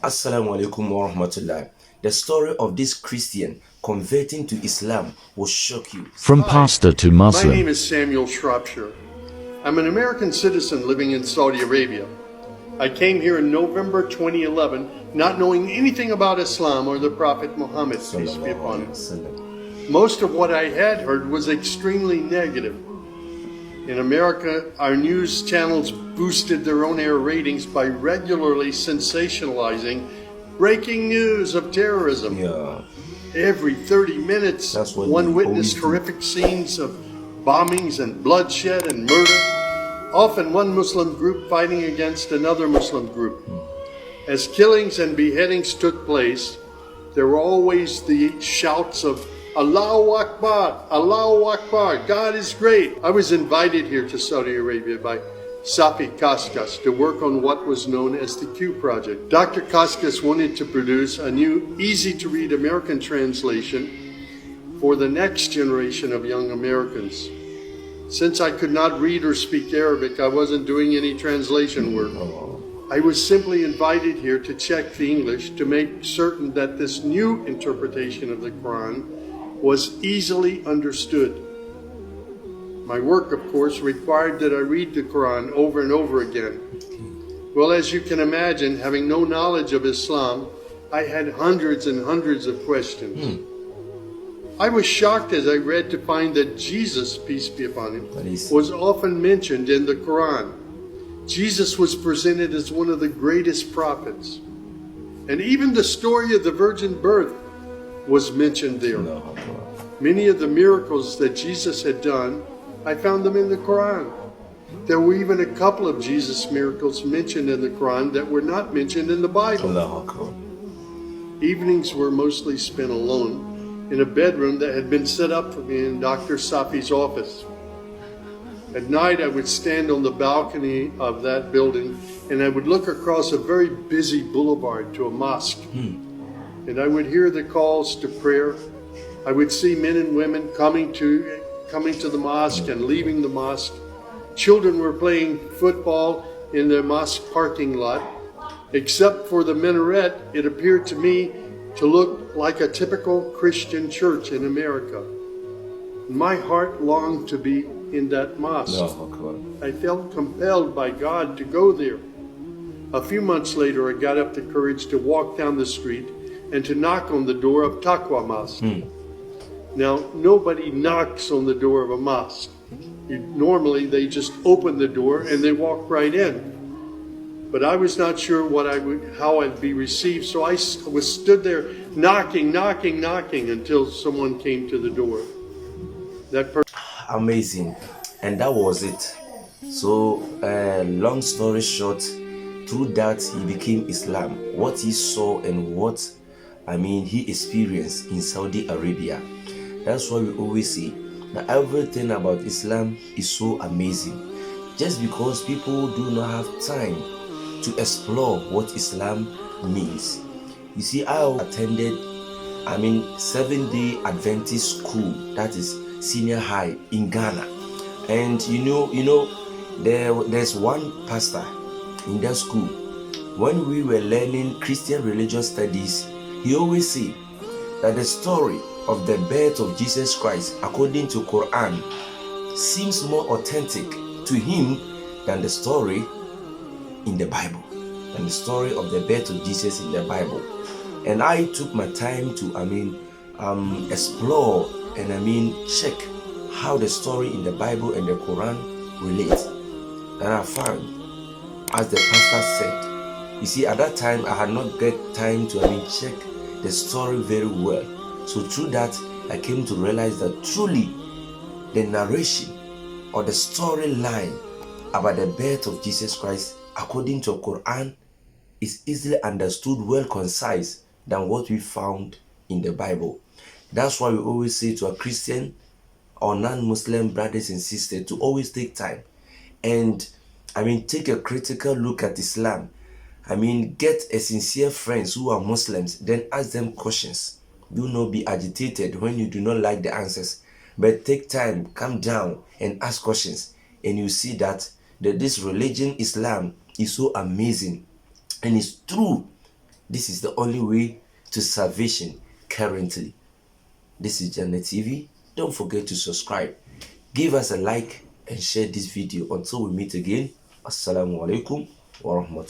Assalamu alaikum wa rahmatullah. The story of this Christian converting to Islam will shock you. From Hi, pastor to my name Muslim, is Samuel Shropshire. I'm an American citizen living in Saudi Arabia. I came here in November 2011 not knowing anything about Islam or the Prophet Muhammad, peace be upon him. Most of what I had heard was extremely negative. In America, our news channels boosted their own-air ratings by regularly sensationalizing breaking news of terrorism. Yeah, Every 30 minutes, That's what one they witnessed always do. horrific scenes of bombings and bloodshed and murder, often one Muslim group fighting against another Muslim group. As killings and beheadings took place, there were always the shouts of Allahu Akbar, Allahu Akbar, God is great. I was invited here to Saudi Arabia by Safi Kaskas to work on what was known as the Q Project. Dr. Kaskas wanted to produce a new, easy-to-read American translation for the next generation of young Americans. Since I could not read or speak Arabic, I wasn't doing any translation work. I was simply invited here to check the English to make certain that this new interpretation of the Quran was easily understood. My work, of course, required that I read the Quran over and over again. Well, as you can imagine, having no knowledge of Islam, I had hundreds and hundreds of questions. I was shocked as I read to find that Jesus, peace be upon him, was often mentioned in the Quran. Jesus was presented as one of the greatest prophets. And even the story of the virgin birth was mentioned there. Many of the miracles that Jesus had done, I found them in the Quran. There were even a couple of Jesus miracles mentioned in the Quran that were not mentioned in the Bible. Allahu Akbar. Evenings were mostly spent alone in a bedroom that had been set up for me in Dr. Safi's office. At night, I would stand on the balcony of that building and I would look across a very busy boulevard to a mosque. And I would hear the calls to prayer. I would see men and women coming to the mosque and leaving the mosque. Children were playing football in the mosque parking lot. Except for the minaret, it appeared to me to look like a typical Christian church in America. My heart longed to be in that mosque. Allahu Akbar. I felt compelled by God to go there. A few months later, I got up the courage to walk down the street and to knock on the door of Taqwa Mosque. Now, nobody knocks on the door of a mosque. Normally, they just open the door and they walk right in. But I was not sure how I'd be received, so I stood there knocking until someone came to the door. That person. Amazing. And that was it. So, long story short, through that he became Islam. What he saw and he experienced in Saudi Arabia. That's why we always say that everything about Islam is so amazing. Just because people do not have time to explore what Islam means. You see, I attended 7-day Adventist school, that is senior high in Ghana. And there's one pastor in that school. When we were learning Christian religious studies, he always said that the story of the birth of Jesus Christ according to Quran seems more authentic to him than the story in the Bible, than the story of the birth of Jesus in the Bible. And I took my time to explore and check how the story in the Bible and the Quran relate. And I found, as the pastor said, you see, at that time I had not get time to check the story very well. So through that, I came to realize that truly the narration or the storyline about the birth of Jesus Christ according to Quran is easily understood, well concise than what we found in the Bible. That's why we always say to a Christian or non-Muslim brothers and sisters to always take time and take a critical look at Islam. Get a sincere friends who are Muslims, then ask them questions. Do not be agitated when you do not like the answers, but take time, calm down and ask questions, and you see that this religion Islam is so amazing and it's true This is the only way to salvation currently. This is Jannah TV. Don't forget to subscribe. Give us a like and share this video. Until we meet again. Assalamu alaikum wa rahmatullahi.